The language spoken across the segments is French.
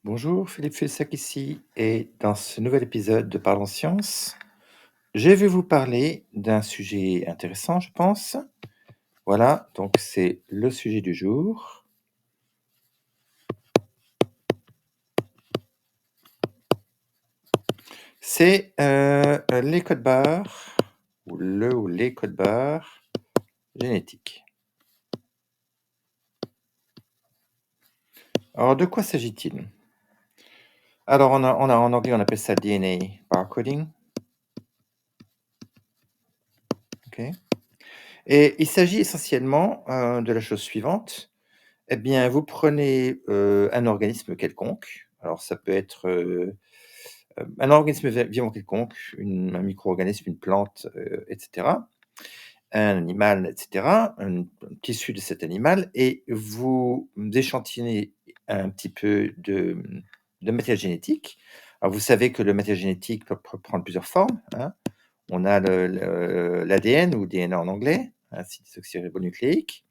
Bonjour, Philippe Fessac ici, et dans ce nouvel épisode de Parlons Science, je vais vous parler d'un sujet intéressant, je pense. Voilà, donc c'est le sujet du jour. C'est les codes barres, ou le ou les codes barres génétiques. Alors, de quoi s'agit-il? Alors, en anglais, on appelle ça DNA barcoding. Ok. Et il s'agit essentiellement de la chose suivante. Eh bien, vous prenez un organisme quelconque. Alors, ça peut être un organisme vivant quelconque, un micro-organisme, une plante, etc., un animal, etc., un tissu de cet animal, et vous échantillonnez un petit peu de matériel génétique. Alors, vous savez que le matériel génétique peut prendre plusieurs formes, hein. On a l'ADN ou DNA en anglais, acide désoxyribonucléique.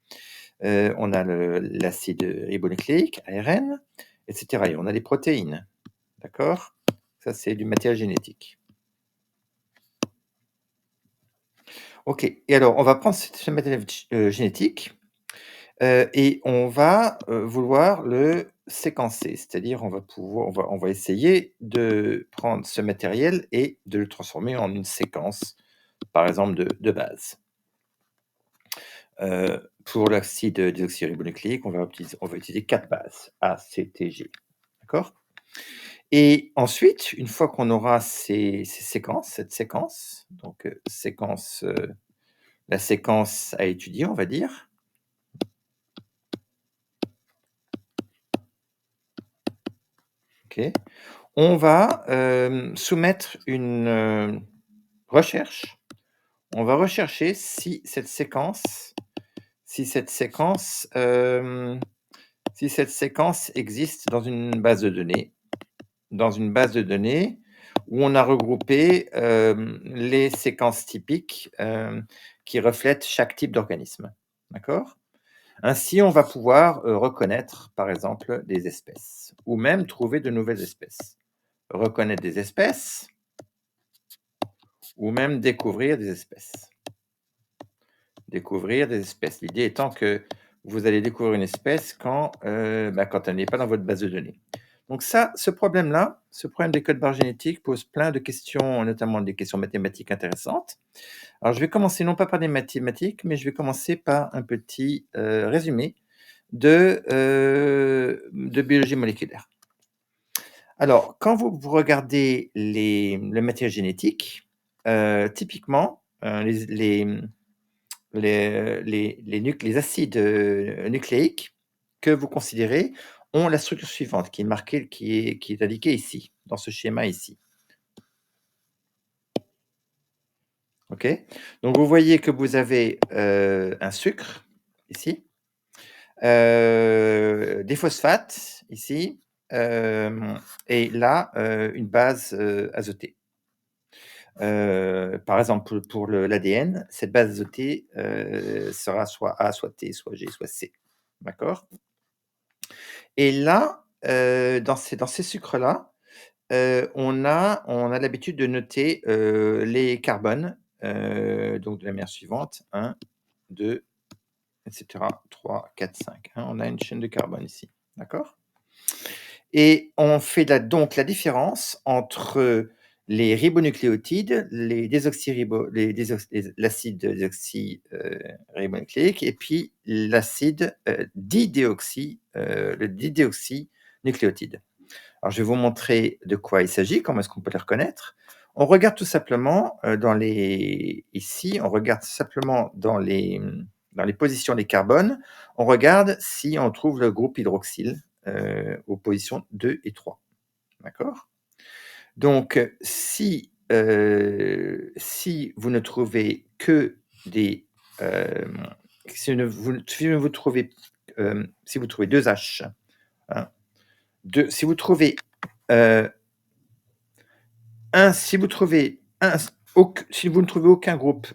On a l'acide ribonucléique, ARN, etc. Et on a les protéines, d'accord? Ça, c'est du matériel génétique. OK, et alors on va prendre ce matériel génétique, et on va, vouloir le séquencer. C'est-à-dire on va essayer de prendre ce matériel et de le transformer en une séquence, par exemple de base. Pour l'acide désoxyribonucléique, on va utiliser 4 bases, A, C, T, G. D'accord? Et ensuite, une fois qu'on aura cette séquence, donc la séquence à étudier, on va dire. OK. On va, soumettre une, recherche. On va rechercher si cette séquence, existe dans une base de données où on a regroupé, les séquences typiques, qui reflètent chaque type d'organisme. D'accord? Ainsi, on va pouvoir, reconnaître, par exemple, des espèces ou même trouver de nouvelles espèces. Reconnaître des espèces ou même découvrir des espèces. Découvrir des espèces. L'idée étant que vous allez découvrir une espèce quand elle n'est pas dans votre base de données. Donc ça, ce problème-là, ce problème des codes barres génétiques pose plein de questions, notamment des questions mathématiques intéressantes. Alors je vais commencer non pas par des mathématiques, mais je vais commencer par un petit, résumé de biologie moléculaire. Alors, quand vous regardez le matériel génétique, typiquement, les acides, nucléiques que vous considérez ont la structure suivante qui est marquée, qui est indiquée ici, dans ce schéma ici. OK? Donc vous voyez que vous avez, un sucre ici, des phosphates ici, et là, une base, azotée. Par exemple, pour l'ADN, cette base azotée, sera soit A, soit T, soit G, soit C. D'accord? Et là, dans ces sucres-là, on a l'habitude de noter, les carbones, donc de la manière suivante: 1, 2, et cetera, 3, 4, 5, hein. On a une chaîne de carbone ici, d'accord? Et on fait donc la différence entre les ribonucléotides, l'acide désoxy ribonucléique, et puis l'acide, le didéoxynucléotide. Alors je vais vous montrer de quoi il s'agit, comment est-ce qu'on peut les reconnaître. On regarde tout simplement, ici, on regarde simplement dans les positions des carbones, on regarde si on trouve le groupe hydroxyle, aux positions 2 et 3. D'accord? Donc, si vous ne trouvez que des, hem, si vous trouvez 2 H, hein, si vous trouvez, heu, si vous ne trouvez aucun groupe,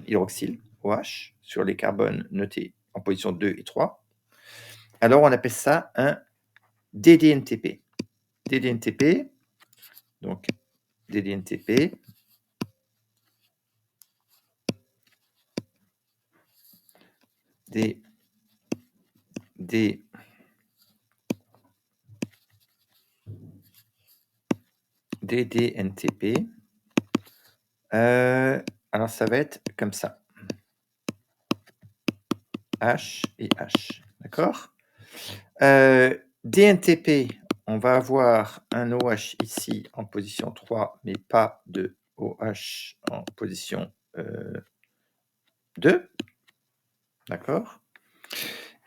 hydroxyle, OH, sur les carbones notés en position 2 et 3, alors on appelle ça un DDNTP. DDNTP, donc DDNTP, D, D, DDNTP. Alors ça va être comme ça. H et H, d'accord? DNTP, on va avoir un OH ici en position 3, mais pas de OH en position 2, d'accord?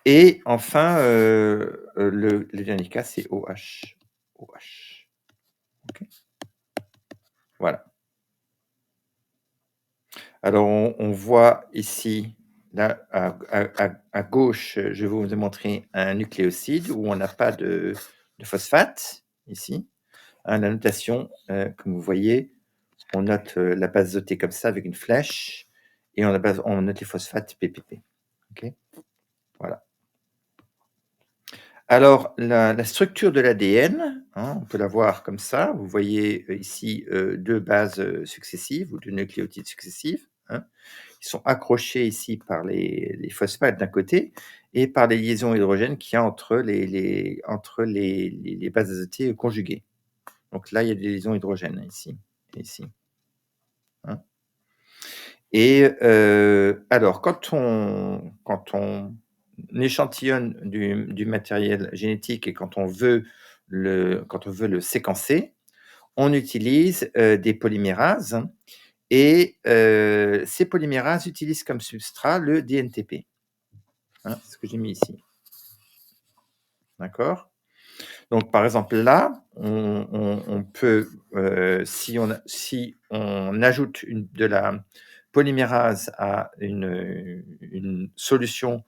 Et enfin, le dernier cas, c'est OH. OH. OK? Voilà. Alors on voit ici, là, à gauche, je vais vous montrer un nucléoside où on n'a pas de phosphate, ici. Hein, la notation, comme vous voyez, on note, la base azotée comme ça avec une flèche et on note les phosphates PPP. OK? Voilà. Alors la structure de l'ADN, hein, on peut la voir comme ça. Vous voyez, ici, 2 bases, successives ou 2 nucléotides successifs, hein. Ils sont accrochés ici par les phosphates d'un côté et par les liaisons hydrogènes qu'il y a entre les bases azotées conjuguées. Donc là, il y a des liaisons hydrogènes ici et ici, hein. Et alors quand on échantillonne du matériel génétique et quand on veut le séquencer, on utilise, des polymérases et ces polymérases utilisent comme substrat le DNTP, hein, c'est ce que j'ai mis ici. D'accord? Donc par exemple là, on peut, si on ajoute de la polymérase à une solution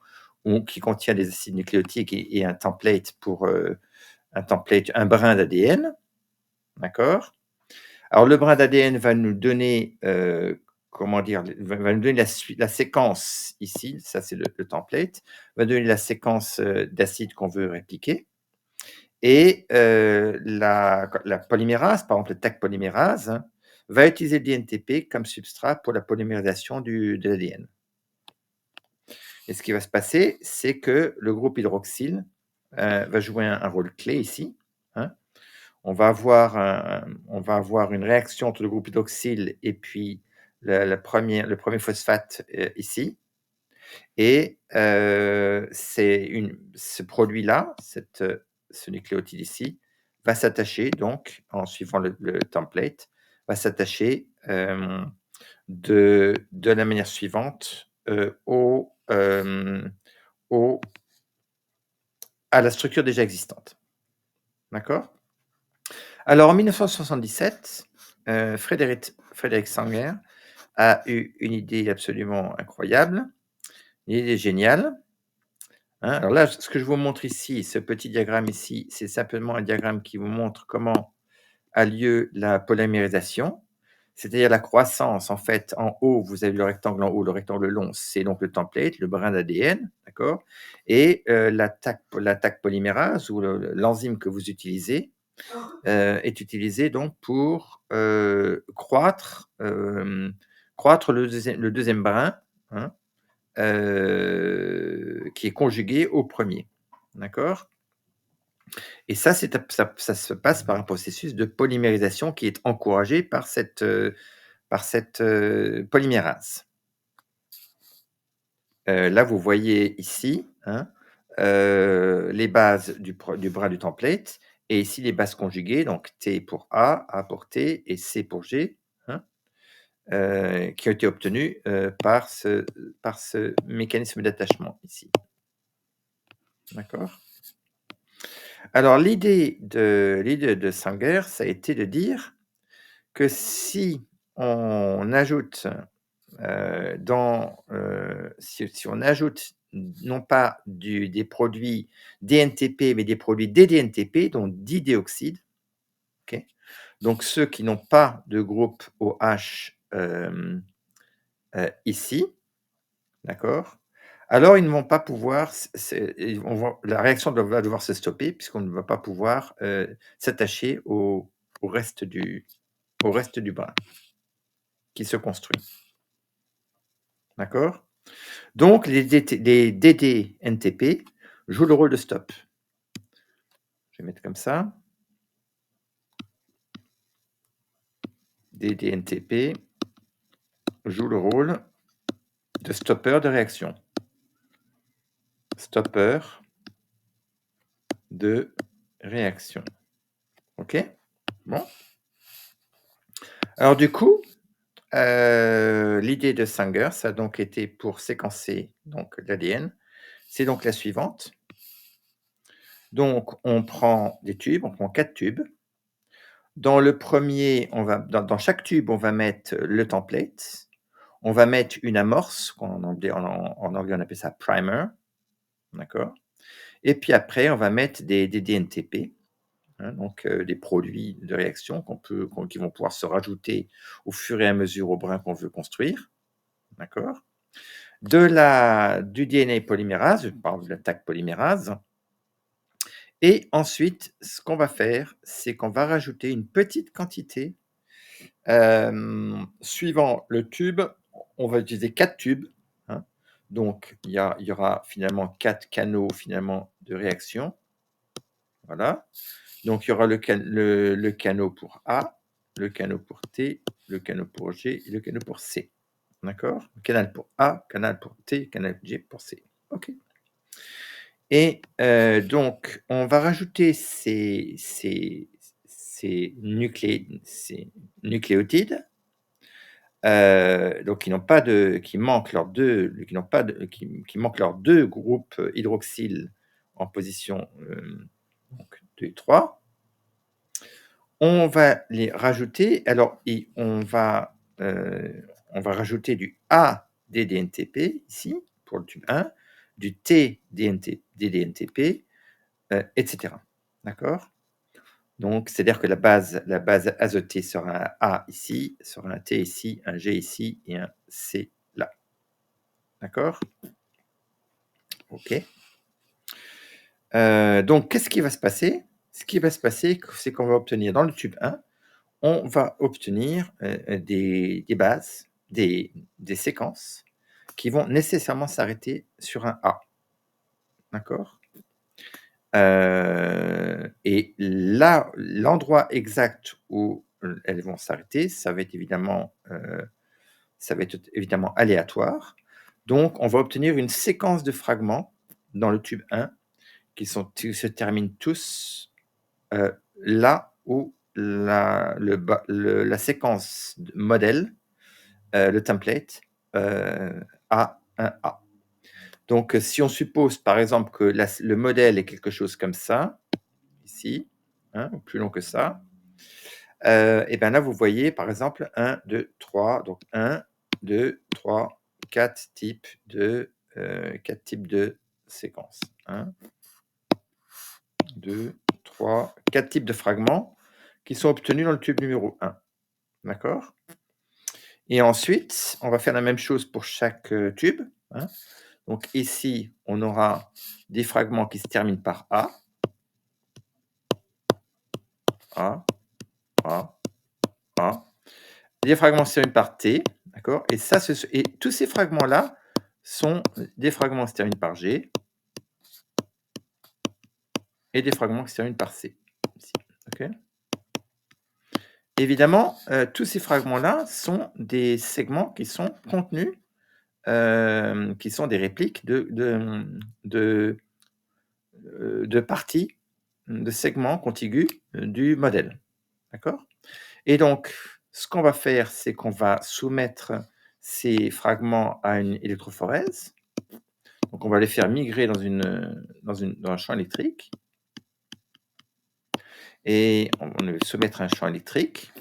qui contient des acides nucléotiques et un template un brin d'ADN, d'accord? Alors le brin d'ADN va nous donner, comment dire? Va nous donner la séquence ici, ça c'est le template, va donner la séquence, d'acides qu'on veut répliquer. Et la polymérase, par exemple le Taq polymérase, hein, va utiliser le DNTP comme substrat pour la polymérisation de l'ADN. Et ce qui va se passer, c'est que le groupe hydroxyle, va jouer un rôle clé ici, hein. On va avoir une réaction entre le groupe hydroxyle et puis le 1er phosphate, ici. Et ce produit-là, ce nucléotide ici, va s'attacher donc, en suivant le template, va s'attacher, de la manière suivante, au à la structure déjà existante. D'accord? Alors en 1977, Frédéric Sanger a eu une idée absolument incroyable, une idée géniale. Hein, alors là, ce que je vous montre ici, ce petit diagramme ici, c'est simplement un diagramme qui vous montre comment a lieu la polymérisation, c'est-à-dire la croissance. En fait, en haut, vous avez le rectangle en haut, le rectangle long, c'est donc le template, le brin d'ADN, d'accord? Et la Taq polymérase ou l'enzyme que vous utilisez est utilisée donc pour croître le deuxième brin, hein, qui est conjugué au premier, d'accord? Et ça, ça se passe par un processus de polymérisation qui est encouragé par cette polymérase. Là, vous voyez ici, hein, les bases du bras du template et ici les bases conjuguées, donc T pour A pour T et C pour G, hein, qui ont été obtenues, par ce mécanisme d'attachement ici. D'accord? Alors l'idée de Sanger, ça a été de dire que si on ajoute, si on ajoute non pas des produits DNTP, mais des produits DDNTP, donc didéoxyde, OK? Donc ceux qui n'ont pas de groupe OH, ici, d'accord? Alors ils ne vont pas pouvoir la réaction va devoir se stopper puisqu'on ne va pas pouvoir, s'attacher au reste du au reste du brin qui se construit. D'accord? Donc les DD-NTP jouent le rôle de stop. Je vais mettre comme ça. DD-NTP joue le rôle de stoppeur de réaction. Stoppeur de réaction. OK? Bon. Alors du coup, l'idée de Sanger, ça a donc été pour séquencer donc l'ADN, c'est donc la suivante. Donc on prend des tubes, on prend 4 tubes. Dans le premier, on va dans chaque tube, on va mettre le template. On va mettre une amorce, en anglais on appelle ça primer, d'accord? Et puis après, on va mettre des DNTP, hein, donc des produits de réaction qui vont pouvoir se rajouter au fur et à mesure au brin qu'on veut construire, d'accord? Du DNA polymérase, je parle de la Taq polymérase. Et ensuite, ce qu'on va faire, c'est qu'on va rajouter une petite quantité, suivant le tube, on va utiliser 4 tubes, hein. Donc il y aura finalement 4 canaux finalement de réaction, voilà. Donc il y aura le canot pour A, le canot pour T, le canot pour G et le canot pour C. D'accord? Canal pour A, canal pour T, canal G pour C. OK. Et donc on va rajouter ces nucléotides, donc qui manquent leurs 2 groupes hydroxyle en position, donc 2 et 3. On va les rajouter, alors et on va rajouter du ADDNTP ici, pour le tube 1, du TDNTP, et cetera. D'accord? Donc c'est-à-dire que la base azotée sera un A ici, sera un T ici, un G ici et un C là. D'accord? OK. Donc qu'est-ce qui va se passer? Ce qui va se passer, c'est qu'on va obtenir dans le tube 1, on va obtenir, des bases, des séquences qui vont nécessairement s'arrêter sur un A. D'accord? Et là, l'endroit exact où, elles vont s'arrêter, ça va être évidemment aléatoire. Donc on va obtenir une séquence de fragments dans le tube 1 qui se terminent tous, là où la séquence modèle, le template, a un A. Donc si on suppose par exemple que le modèle est quelque chose comme ça, ici, hein, ou plus long que ça, et bien là vous voyez par exemple 1, 2, 3, donc 1, 2, 3, 4 types de, 4 types de séquences. 1, 2, 3, 4 types de fragments qui sont obtenus dans le tube numéro 1. D'accord? Et ensuite, on va faire la même chose pour chaque, tube, hein. Donc ici, on aura des fragments qui se terminent par A, A, A, A. Des fragments se terminent par T, d'accord? Et tous ces fragments-là sont des fragments qui se terminent par G et des fragments qui se terminent par C, ici, OK? Évidemment, tous ces fragments-là sont des segments qui sont contenus, qui sont des répliques de parties, de segments contigus, du modèle. D'accord? Et donc, ce qu'on va faire, c'est qu'on va soumettre ces fragments à une électrophorèse. Donc on va les faire migrer dans un champ électrique et on va les soumettre à un champ électrique.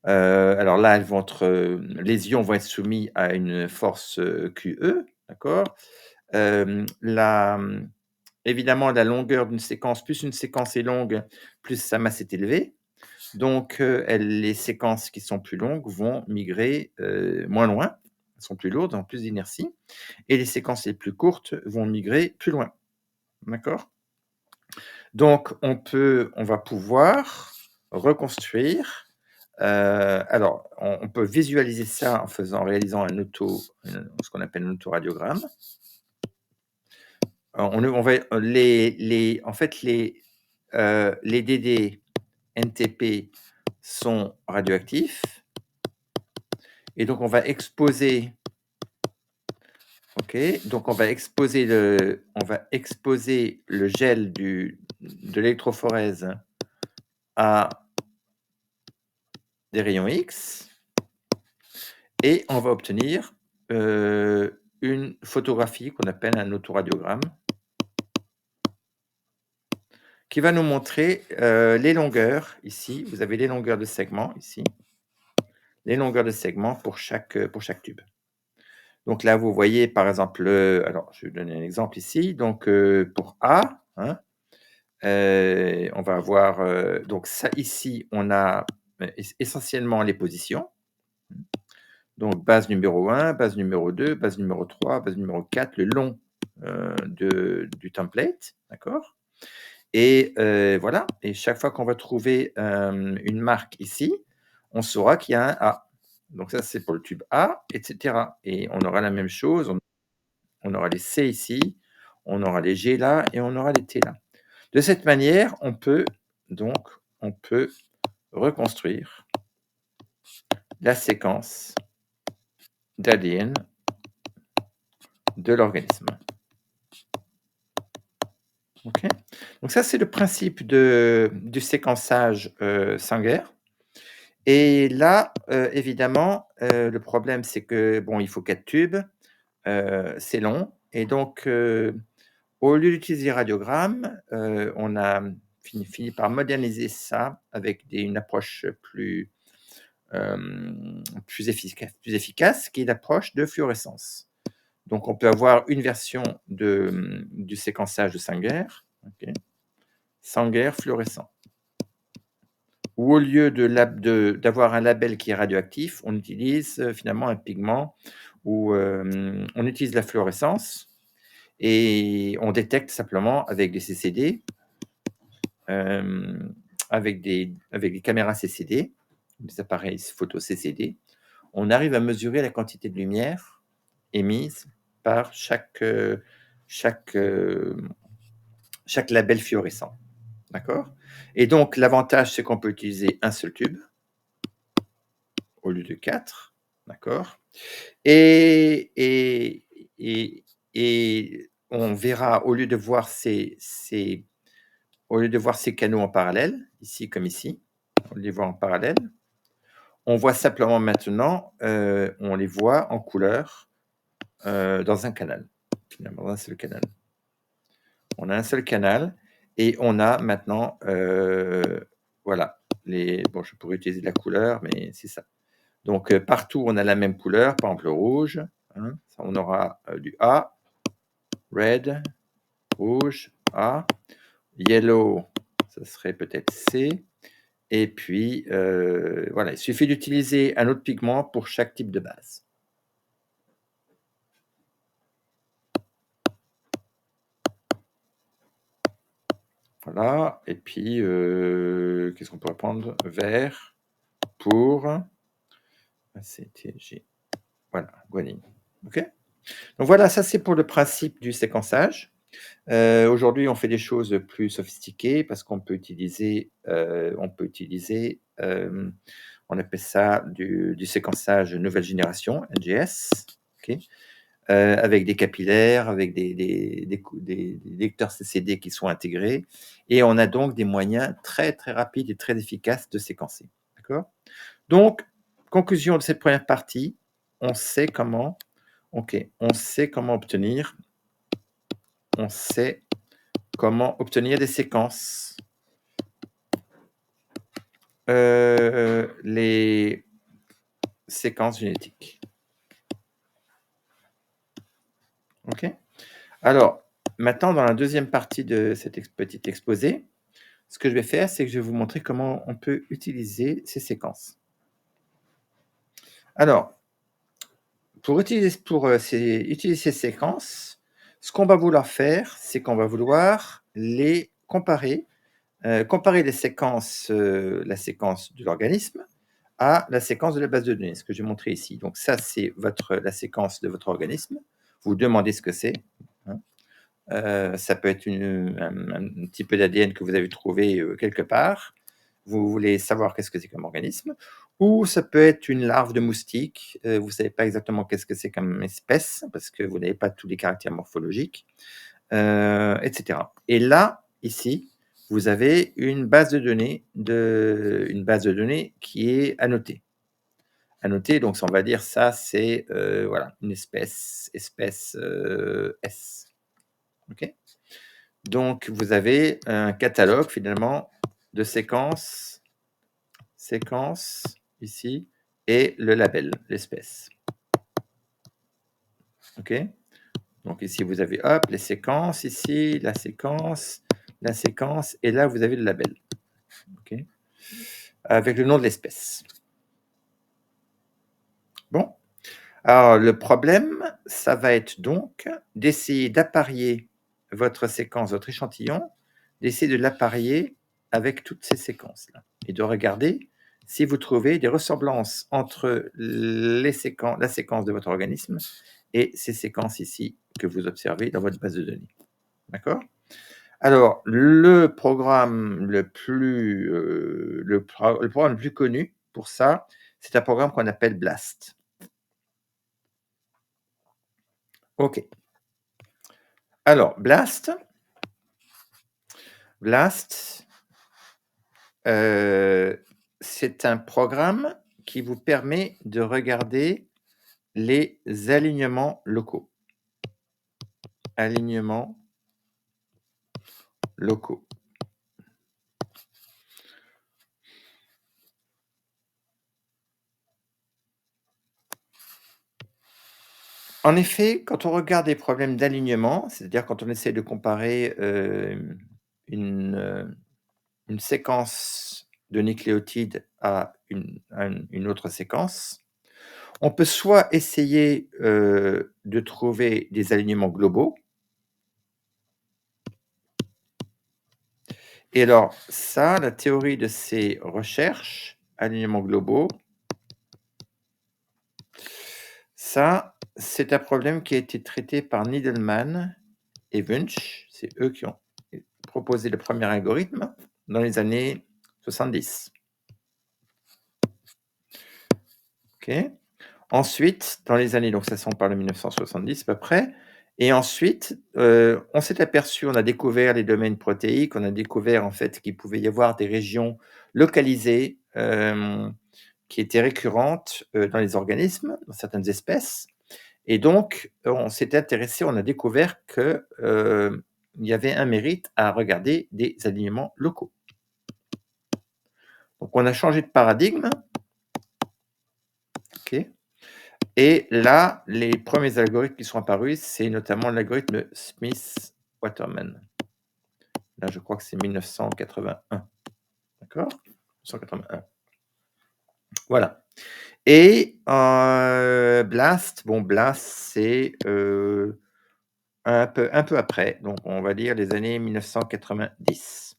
Alors là, les ions vont être soumis à une force, QE, d'accord? La Évidemment, la longueur d'une séquence, plus une séquence est longue, plus sa masse est élevée. Donc les séquences qui sont plus longues vont migrer, moins loin, elles sont plus lourdes, ont plus d'inertie et les séquences les plus courtes vont migrer plus loin. D'accord? Donc on va pouvoir reconstruire, alors on peut visualiser ça en réalisant ce qu'on appelle un autoradiogramme. On va en fait les DD NTP sont radioactifs et donc on va exposer OK, donc on va exposer le gel de l'électrophorèse à des rayons X et on va obtenir, une photographie qu'on appelle un autoradiogramme qui va nous montrer, les longueurs ici, vous avez les longueurs de segments ici, les longueurs de segments pour chaque tube. Donc là, vous voyez par exemple, alors je vais vous donner un exemple ici, donc pour A, hein, on va avoir, donc ça ici, on a, essentiellement les positions. Donc base numéro 1, base numéro 2, base numéro 3, base numéro 4, le long, du template, d'accord? Et voilà, et chaque fois qu'on va trouver, une marque ici, on saura qu'il y a un A. Donc ça, c'est pour le tube A et cetera, et on aura la même chose, on aura les C ici, on aura les G là et on aura les T là. De cette manière, on peut reconstruire la séquence d'ADN de l'organisme. OK? Donc ça, c'est le principe du séquençage, Sanger. Et là, évidemment, le problème, c'est que, bon, il faut 4 tubes, c'est long et donc, au lieu d'utiliser radiogramme, on a fini par moderniser ça avec une approche plus efficace, qui est l'approche de fluorescence. Donc on peut avoir une version du séquençage de Sanger, OK, Sanger fluorescent, où au lieu d'avoir un label qui est radioactif, on utilise, finalement un pigment où, on utilise la fluorescence et on détecte simplement avec des CCD, avec des caméras CCD, des appareils photo CCD, on arrive à mesurer la quantité de lumière émise par chaque, chaque label fluorescent, d'accord? Et donc l'avantage, c'est qu'on peut utiliser un seul tube au lieu de 4, d'accord? Et et et et on verra au lieu de voir ces canaux en parallèle, ici comme ici, on les voit en parallèle, on voit simplement maintenant, on les voit en couleur, dans un canal, finalement, dans un seul canal. On a un seul canal et on a maintenant, voilà, bon, je pourrais utiliser de la couleur, mais c'est ça. Donc, partout, on a la même couleur, par exemple le rouge, hein, on aura, du A, red, rouge, A, yellow, ça serait peut-être C et puis, voilà, il suffit d'utiliser un autre pigment pour chaque type de base. Voilà et puis, qu'est-ce qu'on pourrait prendre? Vert pour ACTG. Voilà, guanine. OK? Donc voilà, ça c'est pour le principe du séquençage. Aujourd'hui, on fait des choses plus sophistiquées parce qu'on peut utiliser, on appelle ça du séquençage nouvelle génération, NGS, OK? Avec des capillaires, avec des lecteurs CCD qui sont intégrés et on a donc des moyens très, très rapides et très efficaces de séquencer. D'accord? Donc, conclusion de cette première partie, on sait comment OK, on sait comment obtenir des séquences. Les séquences génétiques. OK? Alors, maintenant dans la deuxième partie de cet petit exposé, ce que je vais faire, c'est que je vais vous montrer comment on peut utiliser ces séquences. Alors, utiliser ces séquences, ce qu'on va vouloir faire, c'est qu'on va vouloir les comparer, comparer les séquences, la séquence de l'organisme à la séquence de la base de données, ce que j'ai montré ici. Donc ça, c'est la séquence de votre organisme. Vous demandez ce que c'est, hein. Ça peut être un petit peu d'ADN que vous avez trouvé, quelque part. Vous voulez savoir qu'est-ce que c'est comme organisme, ou ça peut être une larve de moustique, vous ne savez pas exactement qu'est-ce que c'est comme espèce, parce que vous n'avez pas tous les caractères morphologiques, et cetera. Et là, ici, vous avez une base de données qui est annotée. Annotée, donc ça, on va dire ça, c'est, voilà, une espèce, S. OK? Donc vous avez un catalogue finalement de séquences ici et le label, l'espèce. OK? Donc ici vous avez hop, les séquences ici, la séquence et là vous avez le label. OK? Avec le nom de l'espèce. Bon, alors le problème, ça va être donc d'essayer d'apparier votre séquence, votre échantillon, d'essayer de l'apparier avec toutes ces séquences-là et de regarder si vous trouvez des ressemblances entre la séquence de votre organisme et ces séquences ici que vous observez dans votre base de données. D'accord? Alors, le programme le programme le plus connu pour ça, c'est un programme qu'on appelle BLAST. OK. Alors, BLAST, c'est un programme qui vous permet de regarder les alignements locaux. Alignements locaux. En effet, quand on regarde des problèmes d'alignement, c'est-à-dire quand on essaie de comparer, une séquence de nucléotides à une autre séquence, on peut soit essayer, de trouver des alignements globaux. Et alors ça, la théorie de ces recherches, alignements globaux, ça, c'est un problème qui a été traité par Needleman et Wunsch. C'est eux qui ont proposé le premier algorithme dans les années 70. OK. Ensuite, dans les années, donc ça, on parle de 1970 à peu près. Et ensuite, on s'est aperçu, on a découvert les domaines protéiques, on a découvert en fait qu'il pouvait y avoir des régions localisées, qui étaient récurrentes, dans les organismes, dans certaines espèces. Et donc, on s'est intéressé, on a découvert que, il y avait un mérite à regarder des alignements locaux. Donc on a changé de paradigme. OK. Et là, les premiers algorithmes qui sont apparus, c'est notamment l'algorithme Smith-Waterman. Là, je crois que c'est 1981. D'accord? 1981. Voilà. Et BLAST, bon BLAST, c'est, un peu après, donc on va dire les années 1990.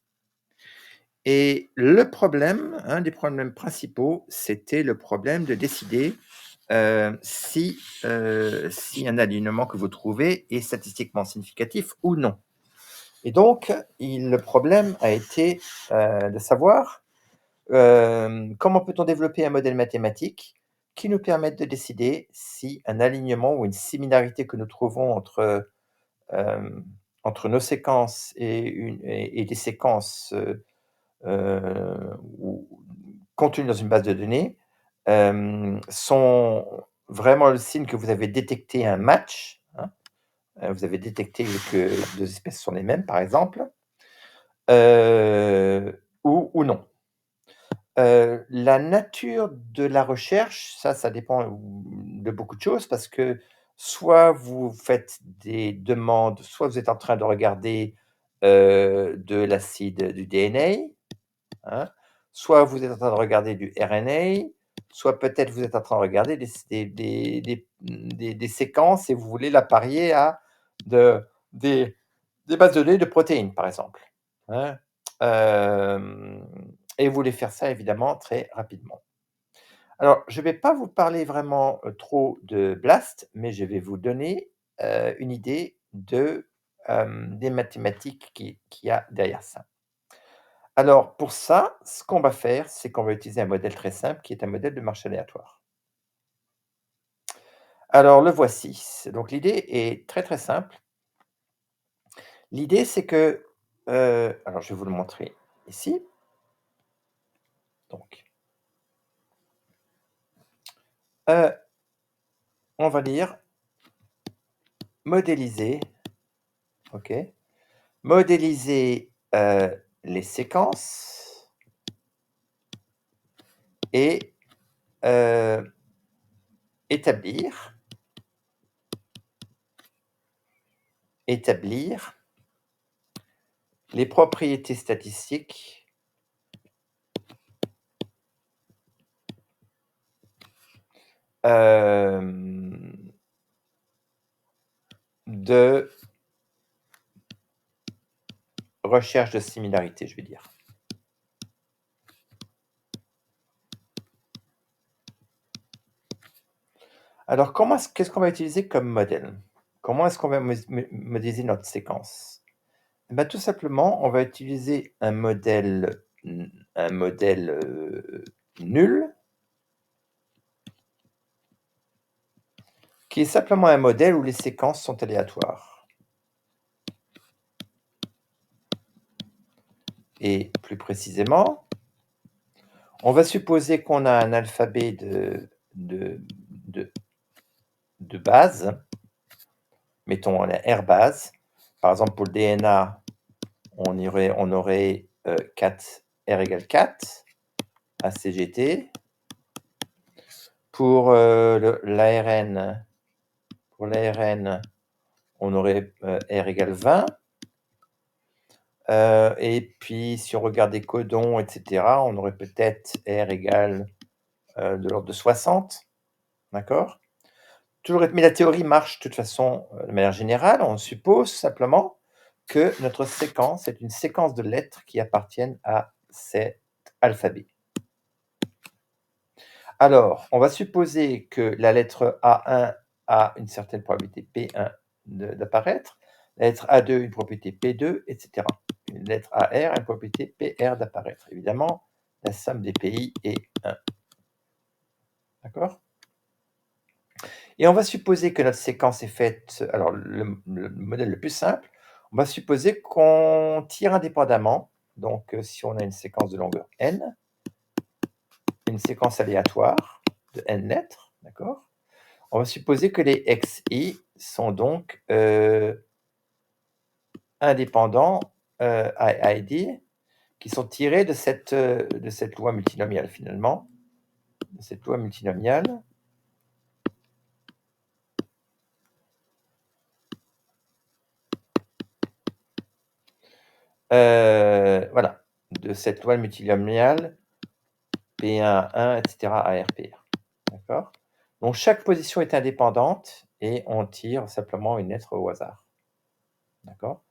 Et le problème, un des problèmes principaux, c'était le problème de décider, si un alignement que vous trouvez est statistiquement significatif ou non. Et donc le problème a été, de savoir, comment peut-on développer un modèle mathématique qui nous permette de décider si un alignement ou une similarité que nous trouvons entre nos séquences et des séquences, ou contenues dans une base de données, sont vraiment le signe que vous avez détecté un match, hein, vous avez détecté que 2 espèces sont les mêmes, par exemple, ou non. La nature de la recherche, ça dépend, de beaucoup de choses parce que soit vous faites des demandes, soit vous êtes en train de regarder, de l'acide du DNA, hein, soit vous êtes en train de regarder du RNA, soit peut-être vous êtes en train de regarder des séquences et vous voulez la parier à de des des bases de données de protéines, par exemple, hein, hem et vous voulez faire ça évidemment très rapidement. Alors, je ne vais pas vous parler vraiment, trop de BLAST, mais je vais vous donner, une idée des mathématiques qu'il y a derrière ça. Alors pour ça, ce qu'on va faire, c'est qu'on va utiliser un modèle très simple qui est un modèle de marche aléatoire. Alors le voici. Donc l'idée est très, très simple. L'idée c'est que, alors je vais vous le montrer ici. Donc, heu, on va lire modéliser, OK? Modéliser, les séquences et heu, établir établir les propriétés statistiques, hem, de recherche de similarité, je vais dire. Alors qu'est-ce qu'on va utiliser comme modèle? Comment est-ce qu'on va modéliser notre séquence? Eh bah, tout simplement, on va utiliser un modèle, nul, qui est simplement un modèle où les séquences sont aléatoires. Et plus précisément, on va supposer qu'on a un alphabet de de de base, mettons la R base. Par exemple, pour le DNA, on aurait, 4 R égale 4, ACGT. Pour, l'ARN, on aurait, R égale 20. Et puis si on regarde des codons et cetera, on aurait peut-être R égale, de l'ordre de 60, d'accord? Toujours est mais la théorie marche de toute façon, de manière générale. On suppose simplement que notre séquence est une séquence de lettres qui appartiennent à cet alphabet. Alors, on va supposer que la lettre A1 a une certaine probabilité P1 d'apparaître, la lettre A2 une probabilité P2, et cetera. Une lettre AR a une probabilité PR d'apparaître. Évidemment, la somme des pays est 1. D'accord? Et on va supposer que notre séquence est faite, alors le modèle le plus simple, on va supposer qu'on tire indépendamment. Donc, si on a une séquence de longueur n, une séquence aléatoire de n lettres, d'accord? On va supposer que les xi sont donc, indépendants, ID, qui sont tirés de cette loi multinomiale finalement, de cette loi multinomiale. Voilà, de cette loi multinomiale P1, 1, et cetera, ARPR. D'accord? Donc chaque position est indépendante et on tire simplement une lettre au hasard. D'accord?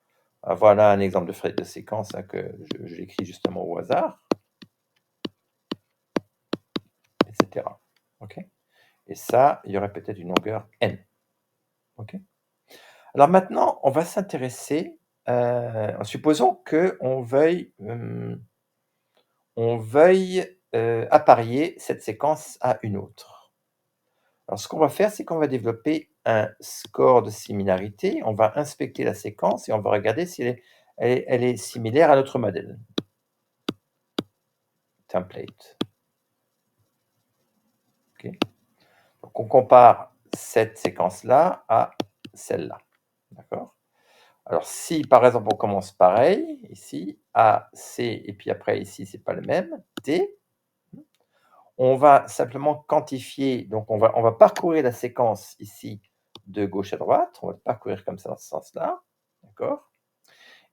Voilà un exemple de séquence, hein, que je l'écris justement au hasard, et cetera. OK? Et ça, il y aurait peut-être une longueur n. OK? Alors maintenant, on va s'intéresser, supposons qu'on veuille, apparier cette séquence à une autre. Alors ce qu'on va faire, c'est qu'on va développer un score de similarité. On va inspecter la séquence et on va regarder si elle est similaire à notre modèle. Template. OK? Donc on compare cette séquence-là à celle-là. D'accord? Alors si par exemple on commence pareil, ici, A, C, et puis après ici c'est pas le même, D, on va simplement quantifier, donc on va parcourir la séquence ici de gauche à droite, on va le parcourir comme ça dans ce sens-là, d'accord?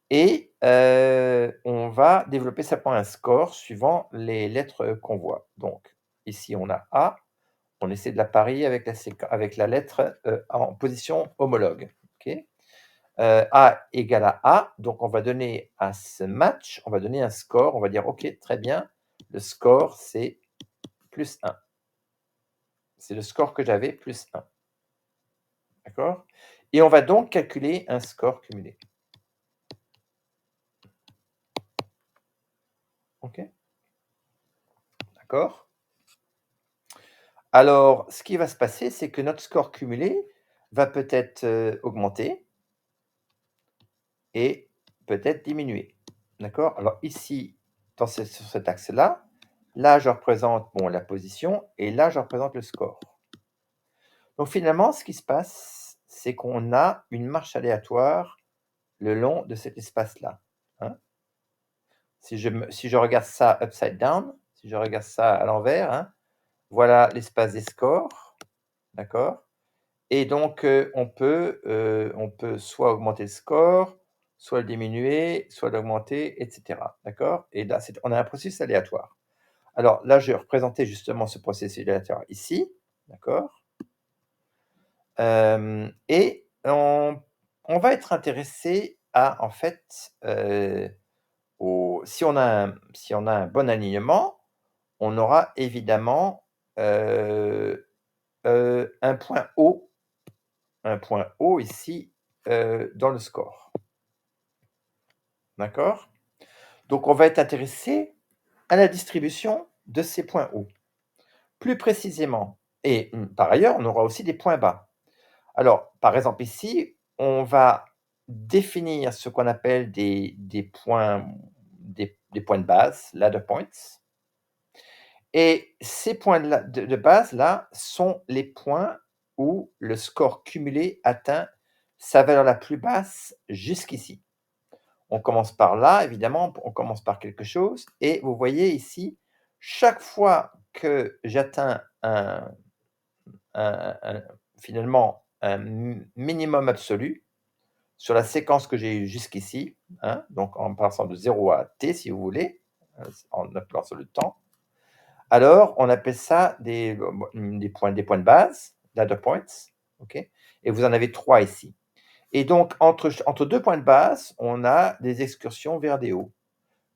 Et on va développer simplement un score suivant les lettres qu'on voit. Donc ici on a A, on essaie de la parier avec la lettre en position homologue. OK? A égale à A, donc on va donner à ce match, on va donner un score, on va dire OK, très bien, le score c'est plus 1. C'est le score que j'avais plus 1. D'accord? Et on va donc calculer un score cumulé. OK? D'accord? Alors, ce qui va se passer, c'est que notre score cumulé va peut-être augmenter et peut-être diminuer. D'accord? Alors ici, sur cet axe-là, là je représente la position et là je représente le score. Donc finalement, ce qui se passe, c'est qu'on a une marche aléatoire le long de cet espace-là. Hein. Si je regarde ça upside down, si je regarde ça à l'envers, hein, voilà l'espace des scores, d'accord? Et donc, on peut soit augmenter le score, soit le diminuer, soit l'augmenter, et cetera, d'accord? Et là, on a un processus aléatoire. Alors là, je vais représenter justement ce processus aléatoire ici, d'accord? Et on va être intéressé à, en fait, si on a un bon alignement, on aura évidemment, un point haut ici, dans le score. D'accord? Donc on va être intéressé à la distribution de ces points hauts. Plus précisément et par ailleurs, on aura aussi des points bas. Alors, par exemple ici, on va définir ce qu'on appelle des points des points de base, ladder points. Et ces points de base-là sont les points où le score cumulé atteint sa valeur la plus basse jusqu'ici. On commence par là, évidemment, on commence par quelque chose et vous voyez ici, chaque fois que j'atteins un finalement un minimum absolu sur la séquence que j'ai eue jusqu'ici, hein, donc en passant de 0 à t si vous voulez, en appelant ça le temps. Alors, on appelle ça des points de base, ladder points, OK? Et vous en avez 3 ici. Et donc entre 2 points de base, on a des excursions vers des hauts.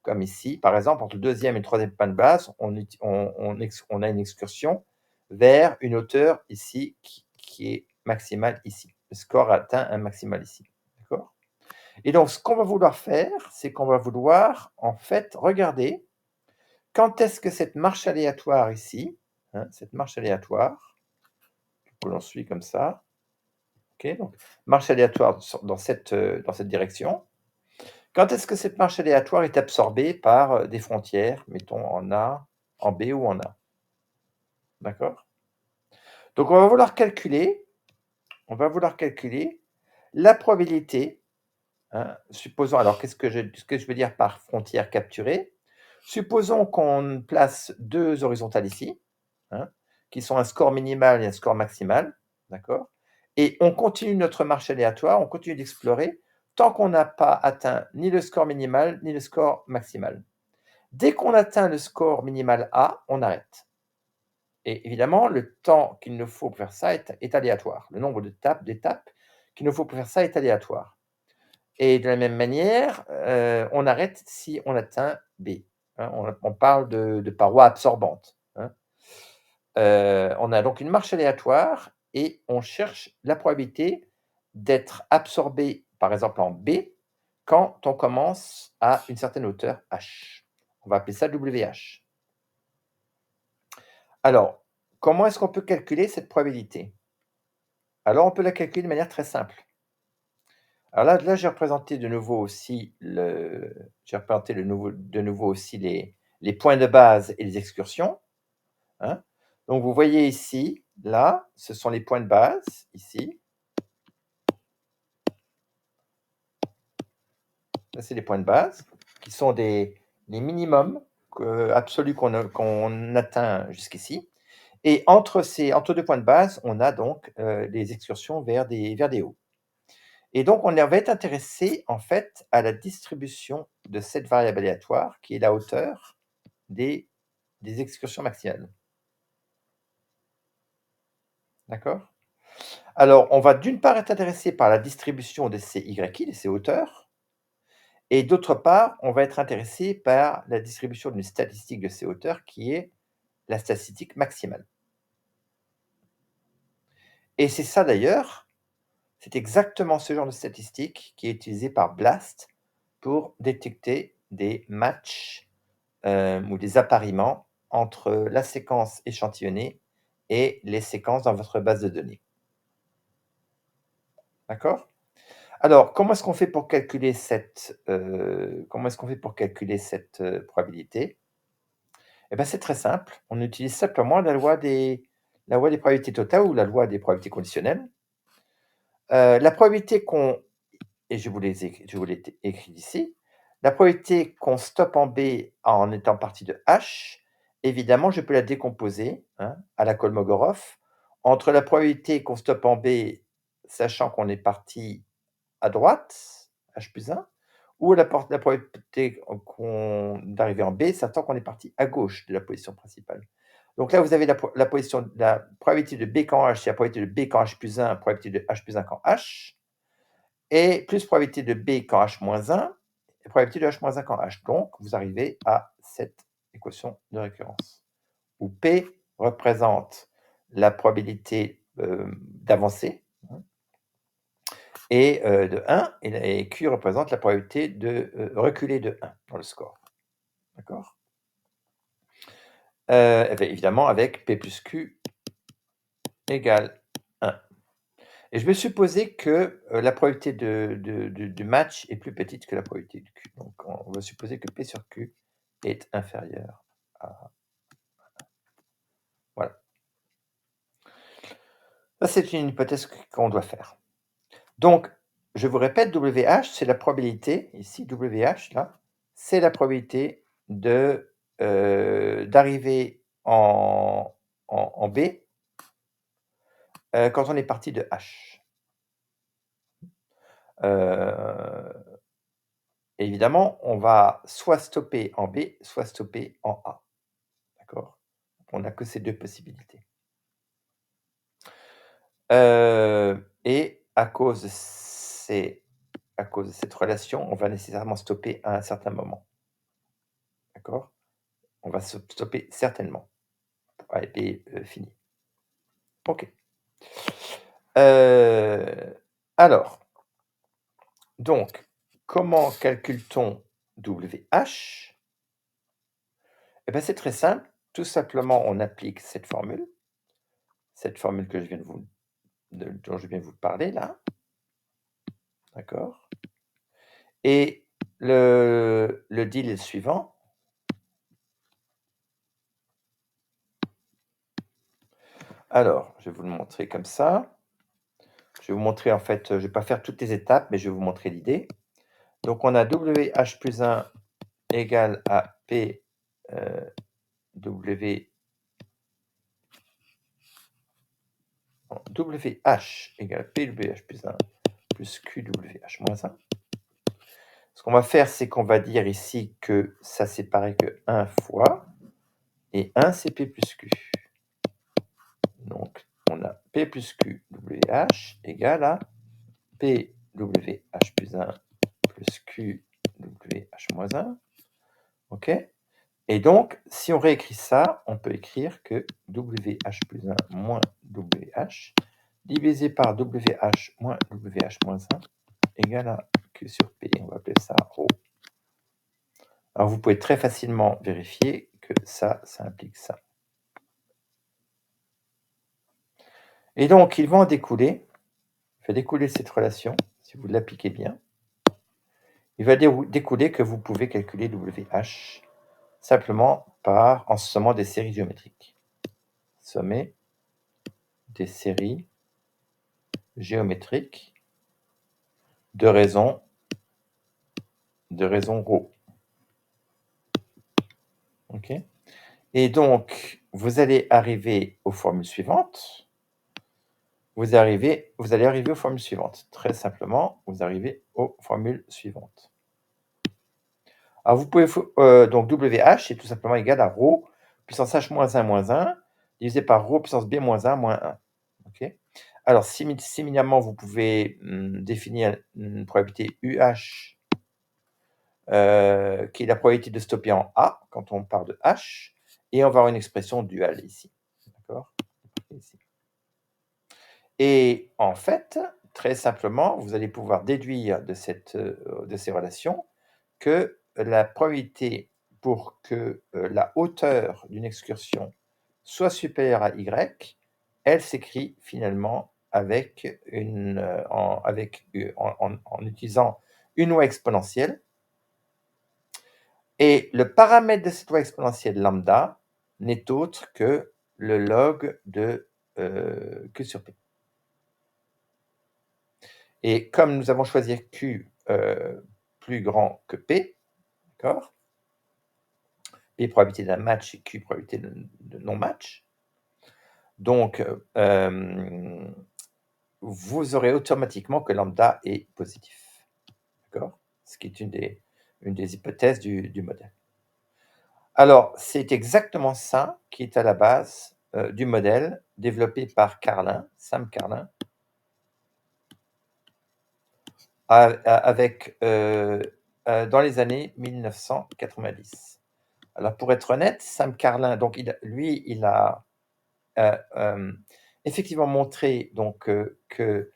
Comme ici, par exemple, entre le 2e et le 3e point de base, on a une excursion vers une hauteur ici qui est maximale ici. Le score atteint un maximal ici, d'accord? Et donc ce qu'on va vouloir faire, c'est qu'on va vouloir, en fait, regarder quand est-ce que cette marche aléatoire ici, hein, cette marche aléatoire, que l'on suit comme ça, OK, donc marche aléatoire dans cette direction. Quand est-ce que cette marche aléatoire est absorbée par, des frontières, mettons en A, en B ou en A? D'accord? Donc on va vouloir calculer la probabilité, hein, supposons alors qu'est-ce que je veux dire par frontière capturée? Supposons qu'on place 2 horizontales ici, hein, qui sont un score minimal et un score maximal, d'accord? Et on continue notre marche aléatoire, on continue d'explorer tant qu'on n'a pas atteint ni le score minimal, ni le score maximal. Dès qu'on atteint le score minimal A, on arrête. Et évidemment, le temps qu'il nous faut pour faire ça est aléatoire. Le nombre d'étapes qu'il nous faut pour faire ça est aléatoire. Et de la même manière, on arrête si on atteint B, hein. On parle de parois absorbantes, hein. On a donc une marche aléatoire et on cherche la probabilité d'être absorbé, par exemple en B, quand on commence à une certaine hauteur h. On va appeler ça WH. Alors, comment est-ce qu'on peut calculer cette probabilité? Alors, on peut la calculer de manière très simple. Alors là, j'ai représenté de nouveau aussi de nouveau aussi les points de base et les excursions, hein. Donc vous voyez ici, là, ce sont les points de base, ici. Ça, c'est les points de base, qui sont les minimums absolus qu'on atteint jusqu'ici. Et entre 2 points de base, on a donc des excursions vers des hauts. Et donc on va être intéressé, en fait, à la distribution de cette variable aléatoire, qui est la hauteur des excursions maximales. D'accord? Alors, on va d'une part être intéressé par la distribution des CYI, de ces hauteurs, et d'autre part, on va être intéressé par la distribution d'une statistique de ces hauteurs qui est la statistique maximale. Et c'est ça d'ailleurs, c'est exactement ce genre de statistique qui est utilisé par BLAST pour détecter des matchs, ou des appariements entre la séquence échantillonnée et les séquences dans votre base de données. D'accord? Alors, comment est-ce qu'on fait pour calculer cette, probabilité? Eh ben, c'est très simple. On utilise simplement la loi des probabilités totales ou la loi des probabilités conditionnelles. La probabilité qu'on et je vous l'ai écrit ici. La probabilité qu'on stoppe en B en étant partie de H, évidemment, je peux la décomposer, hein, à la Kolmogorov, entre la probabilité qu'on stoppe en B, sachant qu'on est parti à droite, H+1, ou la probabilité d'arriver en B, sachant qu'on est parti à gauche de la position principale. Donc là, vous avez la probabilité de B quand H, c'est la probabilité de B quand H+1, probabilité de H+1 quand H, et plus probabilité de B quand H-1 et probabilité de H-1 quand H. Donc, vous arrivez à cette équation de récurrence, où P représente la probabilité, d'avancer, hein, et de 1 et Q représente la probabilité de, reculer de 1 dans le score. D'accord? Et beh, évidemment avec P plus Q égale 1. Et je vais supposer que, la probabilité du match est plus petite que la probabilité de Q. Donc on va supposer que P sur Q est inférieur à voilà. Ça, c'est une hypothèse qu'on doit faire. Donc, je vous répète, WH, c'est la probabilité, ici WH là, c'est la probabilité d'arriver en B, quand on est parti de H. Heu Évidemment, on va soit stopper en B, soit stopper en A, d'accord? On n'a que ces 2 possibilités. Et à cause de cette relation, on va nécessairement stopper à un certain moment, d'accord? On va stopper certainement. A et B, fini. OK. Alors, donc, comment calcule-t-on WH? Eh ben, c'est très simple. Tout simplement, on applique cette formule que je viens dont je viens de vous parler là, d'accord? Et le deal est le suivant. Alors, je vais vous le montrer comme ça. Je vais vous montrer en fait, je vais pas faire toutes les étapes, mais je vais vous montrer l'idée. Donc on a WH+1 égale à P, W WH égale PWH+1 plus QWH-1. Ce qu'on va faire, c'est qu'on va dire ici que ça c'est pareil que 1 fois, et 1 c'est P plus Q. Donc on a P plus Q WH égale à PWH+1 plus QWH-1. OK? Et donc, si on réécrit ça, on peut écrire que WH+1 moins WH divisé par WH moins WH-1 égale à Q sur P. On va appeler ça ρ. Alors, vous pouvez très facilement vérifier que ça implique ça. Et donc, il va en découler, cette relation, si vous l'appliquez bien, il va découler que vous pouvez calculer WH simplement en sommant des séries géométriques. Sommer des séries géométriques de raison ρ. OK? Et donc, vous allez arriver aux formules suivantes. Vous allez arriver aux formules suivantes. Très simplement, vous arrivez aux formules suivantes. Alors vous pouvez donc WH est tout simplement égal à ρ puissance H moins 1 divisé par ρ puissance B moins 1 moins 1. OK. Alors similairement, vous pouvez, définir une probabilité UH, qui est la probabilité de stopper en A, quand on part de H, et on va avoir une expression duale ici. D'accord? Ici. Et en fait, très simplement, vous allez pouvoir déduire de ces relations que la probabilité pour que, la hauteur d'une excursion soit supérieure à Y, elle s'écrit finalement avec en utilisant une loi exponentielle, et le paramètre de cette loi exponentielle lambda n'est autre que le log de, Q sur P. Et comme nous avons choisi Q, plus grand que P, d'accord? P probabilité d'un match et Q probabilité de non-match. Donc, vous aurez automatiquement que lambda est positif, d'accord? Ce qui est une des hypothèses du modèle. Alors, c'est exactement ça qui est à la base, du modèle développé par Carlin, Sam Carlin, avec, dans les années 1990. Alors pour être honnête, Sam Carlin, donc il a, effectivement montré donc, que,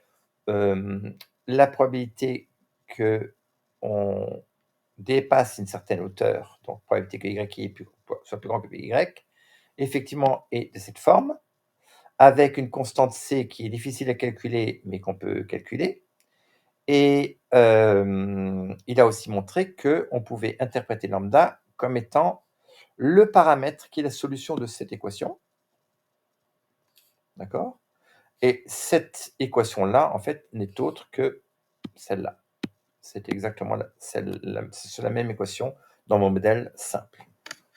la probabilité qu'on dépasse une certaine hauteur, donc probabilité que y soit plus grand que y, effectivement est de cette forme, avec une constante c qui est difficile à calculer, mais qu'on peut calculer. Et il a aussi montré qu'on pouvait interpréter lambda comme étant le paramètre qui est la solution de cette équation. D'accord? Et cette équation-là, en fait, n'est autre que celle-là. C'est exactement c'est la même équation dans mon modèle simple.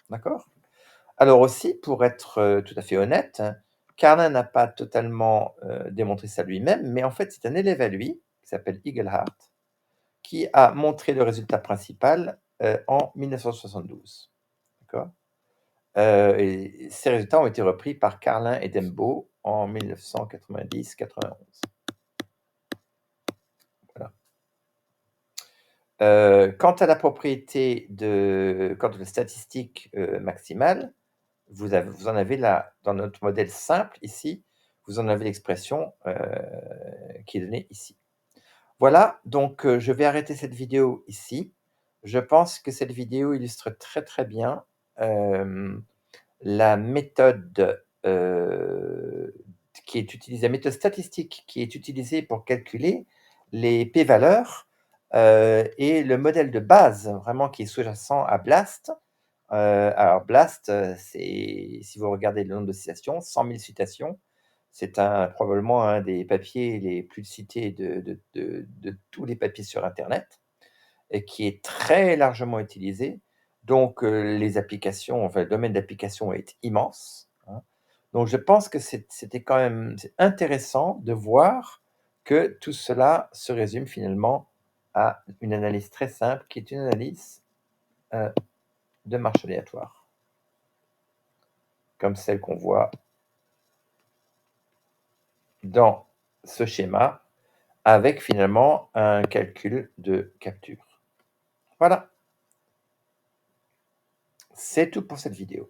D'accord? Alors aussi, pour être, tout à fait honnête, Carlin n'a pas totalement, démontré ça lui-même, mais en fait, c'est un élève à lui, qui s'appelle Igelhart, qui a montré le résultat principal, en 1972. D'accord? Et ces résultats ont été repris par Carlin et Dembo en 1990-91. Voilà. Quant à la propriété quant à la statistique, maximale, vous en avez là, dans notre modèle simple ici, vous en avez l'expression, qui est donnée ici. Voilà, donc je vais arrêter cette vidéo ici. Je pense que cette vidéo illustre très, très bien, la méthode, qui est utilisée, la méthode statistique qui est utilisée pour calculer les p-valeurs, et le modèle de base vraiment qui est sous-jacent à BLAST. Alors BLAST, c'est, si vous regardez le nombre de citations, 100 000 citations. C'est probablement un des papiers les plus cités de tous les papiers sur internet, et qui est très largement utilisé. Donc les applications, enfin le domaine d'application est immense, hein. Donc je pense que c'était quand même intéressant de voir que tout cela se résume finalement à une analyse très simple, qui est une analyse, heu, de marche aléatoire, comme celle qu'on voit dans ce schéma, avec finalement un calcul de capture. Voilà, c'est tout pour cette vidéo.